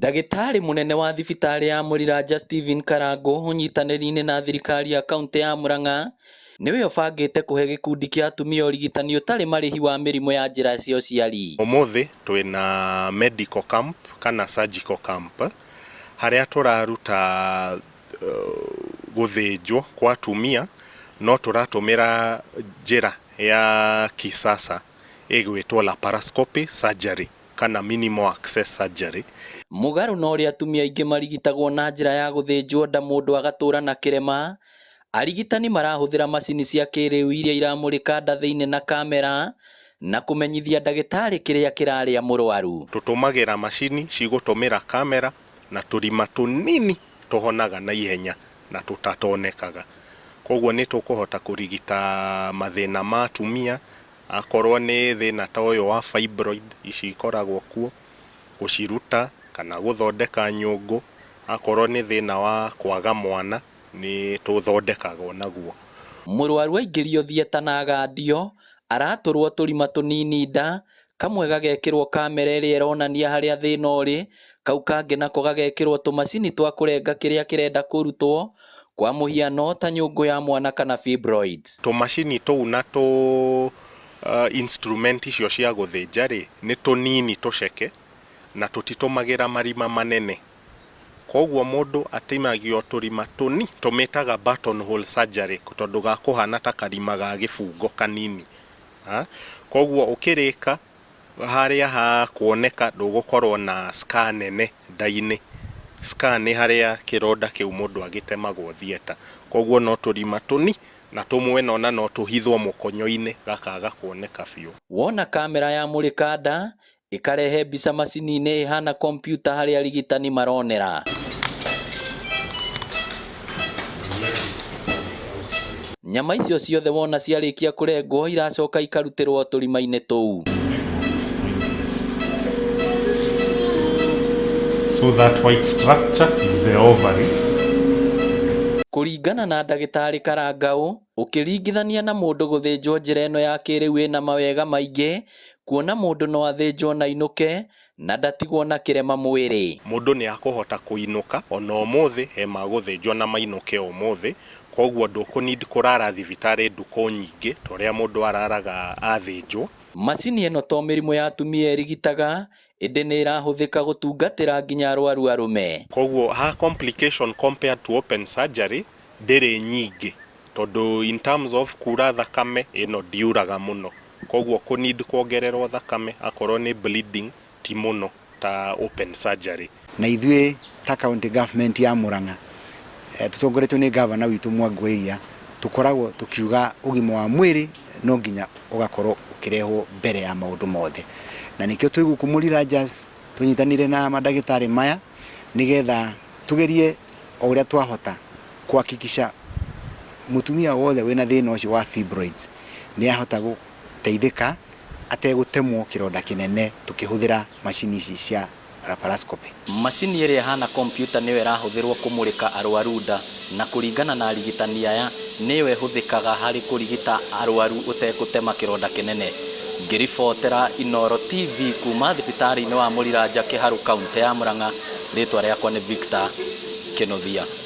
Ndagĩtarĩ mũnene wa thibitarĩ ya Mũriraja Stephen Karango ũnyitanĩri-inĩ na thirikari ya kaunti ya Murang'a nĩwe ũbangĩte kũhe gĩkundi kĩa atumia ũrigitani ũtarĩ marĩhi wa mĩrimũ ya njĩra cia ũciari. Ũmũthĩ twĩna medical camp kana surgical camp harĩa tũraruta gũthĩnjwo kwa atumia, no tũratũmĩra njĩra ya kisasa ĩgwĩtwo laparoscopy surgery kana minimal access surgery. Mũgarũ na ũrĩa atumia aingĩ marigitagwo na njĩra ya gũthĩnjwo nda mũndũ agatũra na kĩrema, arigitani marahũthĩra macini cia kĩrĩu iria iramũrĩka nda thĩinĩ na kamera na kũmenyithia ndagĩtarĩ kĩrĩa kĩrarĩa mũrwaru. Tũtũmagĩra macini cigũtũmĩra kamera na tũrima tũnini tũhonaga na ihenya na tũtatonekaga. Koguo nĩ tũkũhota kũrigita mathĩna ma atumia, akorwo nĩ thĩna ta ũyũ wa fibroid ici ikoragwo kuo, gũciruta kana gũthondeka nyũngũ, akorwo nĩ thĩna wa kwaga mwana nĩ tũthondekaga naguo. Mũrwaru aingĩrio thieta na agandio, aratũrwo tũrima tũnini nda, kamwe gagekĩrwo kamera ĩrĩa ĩronania harĩa thĩna ũrĩ, kau kangĩ nako gagekĩrwo tũmacini twa kũrenga kĩrĩa kĩrenda kũrutwo, kwa mũhiano ta nyũngũ ya mwana kana fibroids. Tũmacini tũu na instrument icio cia gũthĩnja rĩ, nĩ tũnini tũceke na tũtitũmagĩra marima manene. Koguo mũndũ atemagio tũrima tũni, tũmĩtaga buttonhole surgery tondũ gakũhana ta karima ga gĩbungo kanini. Koguo ũkĩrĩka harĩa hakuoneka ndũgũkorwo na scar nene nda-inĩ. Scar nĩ harĩa kĩronda kĩu mũndũ agĩtemagwo thieta. Koguo no tũrima tũni na tũmwe nona no tũhithwo mũkonyo-inĩ gakaga kuoneka biũ. Wona kamera ya mũrĩka nda ĩkarehe mbica macini-inĩ ĩhana kompyuta harĩa arigitani maronera. Nyama icio ciothe wona ciarĩkia kũrengwo iracoka ikarutĩrwo tũrima-inĩ tũu. So that white structure is the ovary. Kũringana na ndagĩtarĩ Karangao, ũkĩringithania na mũndũ gũthĩnjwo njĩra ĩno ya kĩrĩu ĩna mawega maingĩ, kuona mũndũ no athĩnjwo na ainũke na ndatigwo na kĩrema mwĩrĩ. Mũndũ nĩ akũhota kũinũka ona ũmũthĩ he magũthĩnjwo na mainũke ũmũthĩ, koguo ndũkũnidi kũrara thibitarĩ ndukũ nyingĩ torĩa mũndũ araraga athĩnjwo. Macini ĩno to mĩrimũ ya atumia ĩrigitaga, ĩndĩ nĩ ĩrahũthĩka gũtungatĩra nginya arwaru arũme. Koguo ha complication compared to open surgery ndĩrĩ nyingĩ, tondũ in terms of kura thakame ĩno ndiuraga mũno. Koguo kũnidi kuongererwo thakame akorwo nĩ bleeding ti mũno ta open surgery. Na ithuĩ ta county government ya Murang'a tũtongoretio nĩ gavana witũ Mwangwĩria, tũkoragwo tũkiuga ũgima wa mwĩrĩ no nginya ũgakorwo ũkĩrehwo mbere ya maũndũ mothe. Na nĩkĩo twĩ gũkũ Mũrirajas tũnyitanĩire na mandagĩtarĩ maya nĩgetha tugerie o ũrĩa twahota kuhakikisha mũtumia wothe wĩna thĩna ũcio wa fibroids nĩ ahota gũteithĩka ategũtemwo kĩronda kĩnene tukĩhũthĩra macini ici cia laparoscopy. Macini ĩrĩa hana kompyuta nĩyo ĩrahũthĩrwo kũmũrĩka arwaru nda, na kũringana na arigitani aya nĩyo ĩhũthĩkaga harĩ kũrigita arwaru ũtegũtema kĩronda kĩnene. Ngĩribotera Inooro TV kuma thibitarĩ-inĩ wa Mũriraja Kiharu kaunti ya Murang'a, rĩtwa rĩakwa nĩ Victor Kĩnũthia.